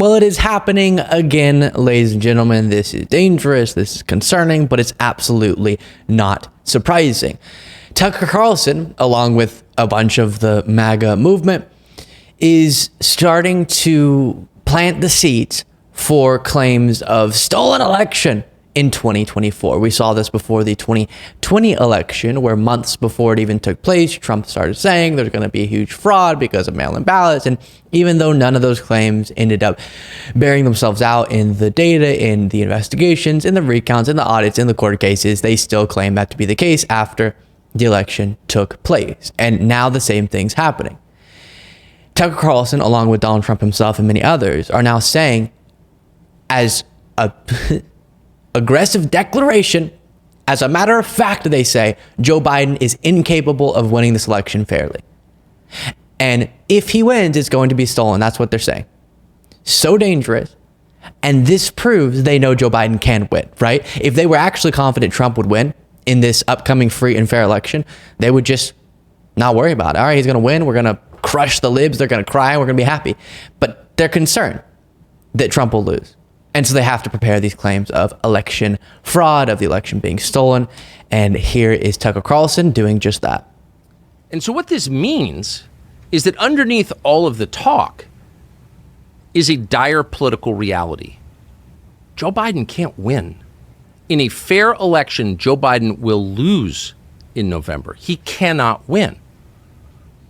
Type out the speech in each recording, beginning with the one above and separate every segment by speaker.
Speaker 1: Well, it is happening again, ladies and gentlemen. This is dangerous. This is concerning, but it's absolutely not surprising. Tucker Carlson, along with a bunch of the MAGA movement, is starting to plant the seeds for claims of stolen election in 2024. We saw this before the 2020 election, where months before it even took place, Trump started saying there's going to be a huge fraud because of mail-in ballots. And even though none of those claims ended up bearing themselves out in the data, in the investigations, in the recounts, in the audits, in the court cases, they still claim that to be the case after the election took place. And now the same thing's happening. Tucker Carlson, along with Donald Trump himself and many others, are now saying, as a aggressive declaration, as a matter of fact, they say Joe Biden is incapable of winning this election fairly. And if he wins, it's going to be stolen. That's what they're saying. So dangerous. And this proves they know Joe Biden can win, right? If they were actually confident Trump would win in this upcoming free and fair election, they would just not worry about it. All right, he's going to win. We're going to crush the libs. They're going to cry. We're going to be happy. But they're concerned that Trump will lose. And so they have to prepare these claims of election fraud, of the election being stolen. And here is Tucker Carlson doing just that.
Speaker 2: And so what this means is that underneath all of the talk is a dire political reality. Joe Biden can't win. In a fair election, Joe Biden will lose in November. He cannot win.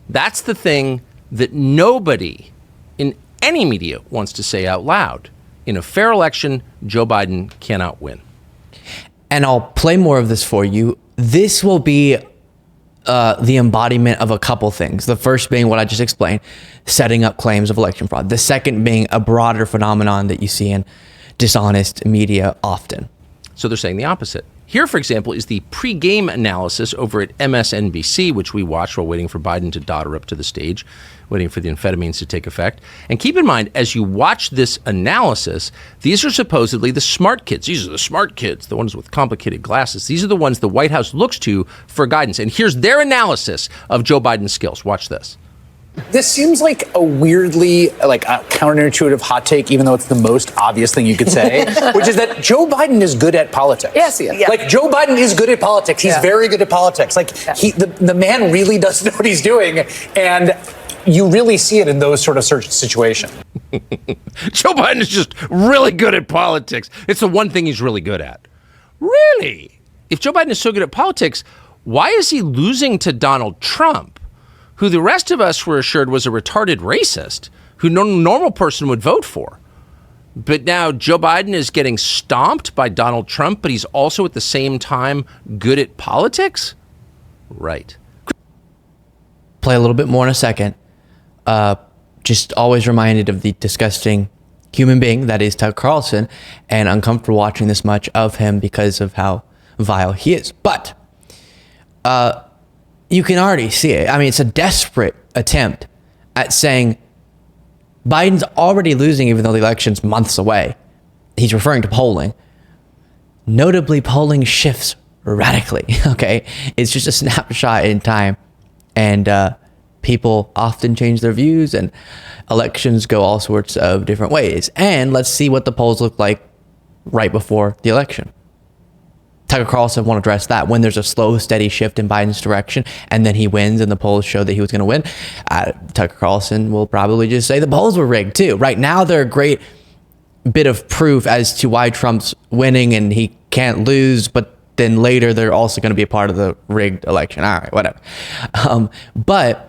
Speaker 2: That's the thing that nobody in any media wants to say out loud. In a fair election, Joe Biden cannot win.
Speaker 1: And I'll play more of this for you. This will be the embodiment of a couple things. The first being what I just explained, setting up claims of election fraud. The second being a broader phenomenon that you see in dishonest media often.
Speaker 2: So they're saying the opposite. Here, for example, is the pregame analysis over at MSNBC, which we watched while waiting for Biden to dodder up to the stage, waiting for the amphetamines to take effect. And keep in mind, as you watch this analysis, these are supposedly the smart kids. These are the smart kids, the ones with complicated glasses. These are the ones the White House looks to for guidance. And here's their analysis of Joe Biden's skills. Watch this.
Speaker 3: This seems like a weirdly counterintuitive hot take, even though it's the most obvious thing you could say, which is that Joe Biden is good at politics.
Speaker 4: Yes, he is. Yeah.
Speaker 3: Like, Joe Biden is good at politics. He's very good at politics. Like, the man really does know what he's doing, and you really see it in those sort of situations.
Speaker 2: Joe Biden is just really good at politics. It's the one thing he's really good at. Really? If Joe Biden is so good at politics, why is he losing to Donald Trump, who the rest of us were assured was a retarded racist, who no normal person would vote for? But now Joe Biden is getting stomped by Donald Trump, but he's also at the same time good at politics? Right.
Speaker 1: Play a little bit more in a second. Just always reminded of the disgusting human being that is Tucker Carlson, and uncomfortable watching this much of him because of how vile he is. But you can already see it. I mean, it's a desperate attempt at saying Biden's already losing even though the election's months away. He's referring to polling. Notably, polling shifts radically, okay? It's just a snapshot in time. And people often change their views, and elections go all sorts of different ways. And let's see what the polls look like right before the election. Tucker Carlson won't address that. When there's a slow, steady shift in Biden's direction, and then he wins and the polls show that he was going to win, Tucker Carlson will probably just say the polls were rigged too. Right now, they're a great bit of proof as to why Trump's winning and he can't lose, but then later they're also going to be a part of the rigged election. All right, whatever. But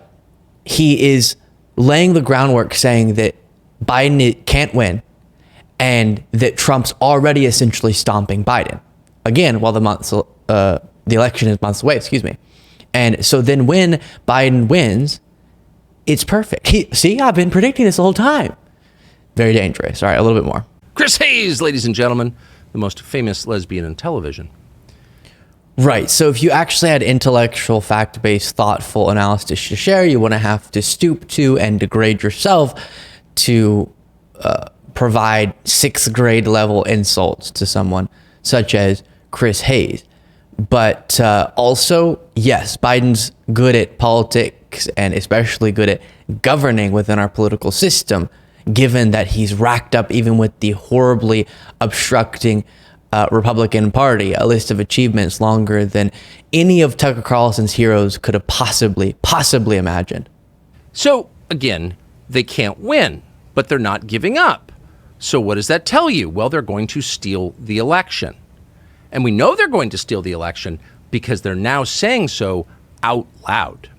Speaker 1: he is laying the groundwork saying that Biden can't win and that Trump's already essentially stomping Biden. Again, while the election is months away, And so then when Biden wins, it's perfect. See, I've been predicting this the whole time. Very dangerous. All right, a little bit more.
Speaker 2: Chris Hayes, ladies and gentlemen, the most famous lesbian in television.
Speaker 1: Right. So if you actually had intellectual, fact-based, thoughtful analysis to share, you wouldn't have to stoop to and degrade yourself to provide sixth grade level insults to someone such as Chris Hayes. But also, yes, Biden's good at politics and especially good at governing within our political system. given that he's racked up, even with the horribly obstructing Republican Party, a list of achievements longer than any of Tucker Carlson's heroes could have possibly imagined.
Speaker 2: So, again, they can't win, but they're not giving up. So what does that tell you? Well, they're going to steal the election. And we know they're going to steal the election because they're now saying so out loud.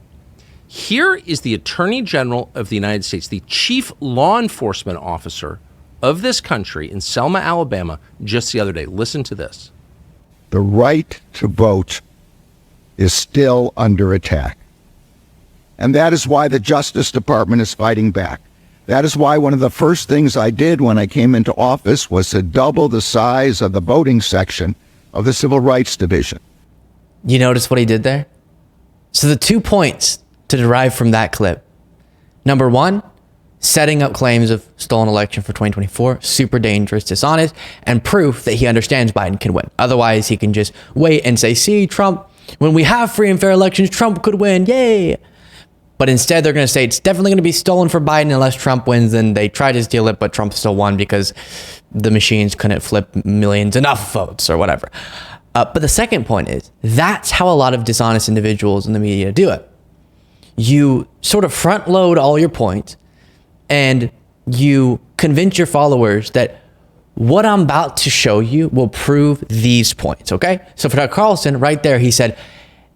Speaker 2: Here is the Attorney General of the United States, the chief law enforcement officer of this country in Selma, Alabama, just the other day. Listen to this.
Speaker 4: The right to vote is still under attack. And that is why the Justice Department is fighting back. That is why one of the first things I did when I came into office was to double the size of the voting section of the Civil Rights Division.
Speaker 1: You notice what he did there? So the 2 points to derive from that clip. Number one, setting up claims of stolen election for 2024, super dangerous, dishonest, and proof that he understands Biden can win. Otherwise, he can just wait and say, see, Trump, when we have free and fair elections, Trump could win, yay. But instead, they're going to say it's definitely going to be stolen for Biden unless Trump wins. And they tried to steal it, but Trump still won because the machines couldn't flip millions enough votes or whatever. But the second point is that's how a lot of dishonest individuals in the media do it. You sort of front load all your points and you convince your followers that what I'm about to show you will prove these points, okay? So for Tucker Carlson, right there, he said,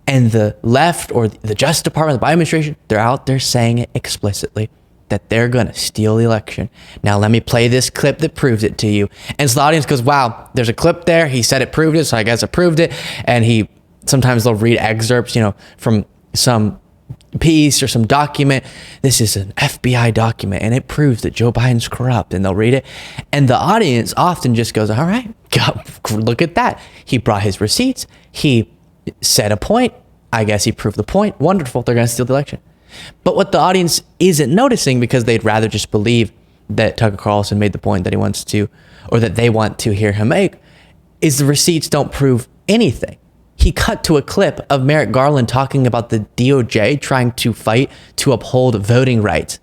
Speaker 1: and the left or the Justice Department, the Biden administration, they're out there saying it explicitly that they're going to steal the election. Now, let me play this clip that proves it to you. And so the audience goes, wow, there's a clip there. He said it proved it, so I guess it proved it. And sometimes they'll read excerpts, from some piece or some document. This is an FBI document and it proves that Joe Biden's corrupt, and they'll read it. And the audience often just goes, all right, look at that. He brought his receipts. He said a point. I guess he proved the point. Wonderful. They're going to steal the election. But what the audience isn't noticing, because they'd rather just believe that Tucker Carlson made the point that he wants to, or that they want to hear him make, is the receipts don't prove anything. He cut to a clip of Merrick Garland talking about the DOJ trying to fight to uphold voting rights.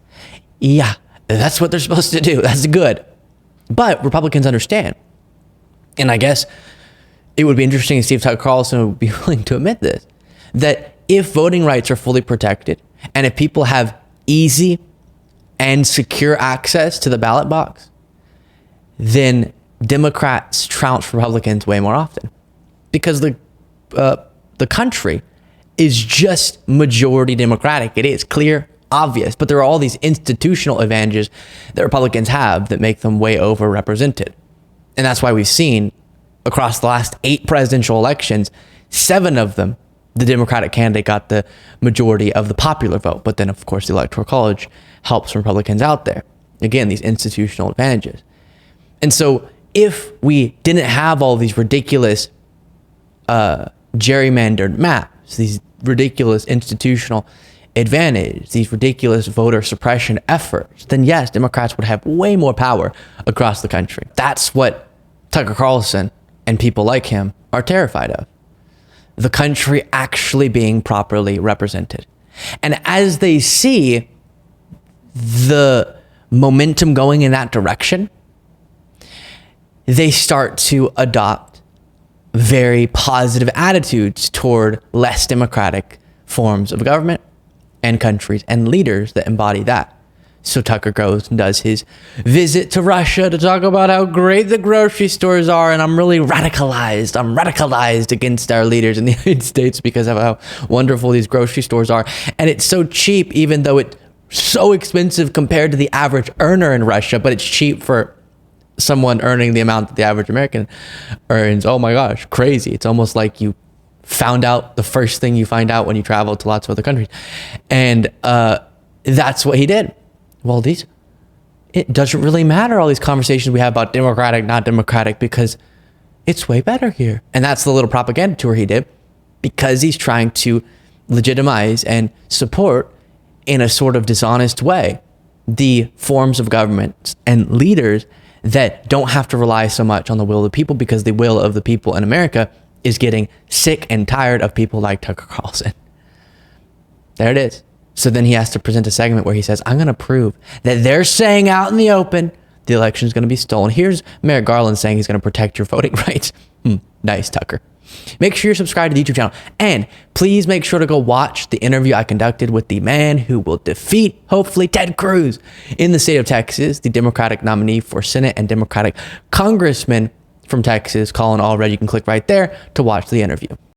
Speaker 1: Yeah, that's what they're supposed to do. That's good. But Republicans understand. And I guess it would be interesting to see if Tucker Carlson would be willing to admit this, that if voting rights are fully protected and if people have easy and secure access to the ballot box, then Democrats trounce Republicans way more often, because the country is just majority Democratic. It is clear, obvious, but there are all these institutional advantages that Republicans have that make them way overrepresented. And that's why we've seen across the last 8 presidential elections, 7 of them, the Democratic candidate got the majority of the popular vote. But then, of course, the Electoral College helps Republicans out there. Again, these institutional advantages. And so if we didn't have all these ridiculous gerrymandered maps, these ridiculous institutional advantage, these ridiculous voter suppression efforts, then yes, Democrats would have way more power across the country. That's what Tucker Carlson and people like him are terrified of. The country actually being properly represented. And as they see the momentum going in that direction, they start to adopt very positive attitudes toward less democratic forms of government and countries and leaders that embody that. So Tucker goes and does his visit to Russia to talk about how great the grocery stores are, and I'm really radicalized. I'm radicalized against our leaders in the United States because of how wonderful these grocery stores are. And it's so cheap, even though it's so expensive compared to the average earner in Russia, but it's cheap for someone earning the amount that the average American earns. Oh my gosh, crazy. It's almost like you found out the first thing you find out when you travel to lots of other countries. And that's what he did. Well, it doesn't really matter, all these conversations we have about Democratic, not Democratic, because it's way better here. And that's the little propaganda tour he did, because he's trying to legitimize and support in a sort of dishonest way the forms of government and leaders that don't have to rely so much on the will of the people, because the will of the people in America is getting sick and tired of people like Tucker Carlson. There it is. So then he has to present a segment where he says, I'm going to prove that they're saying out in the open the election is going to be stolen. Here's Mayor Garland saying he's going to protect your voting rights. Nice, Tucker. Make sure you're subscribed to the YouTube channel. And please make sure to go watch the interview I conducted with the man who will defeat, hopefully, Ted Cruz in the state of Texas, the Democratic nominee for Senate and Democratic congressman from Texas, Colin Allred. You can click right there to watch the interview.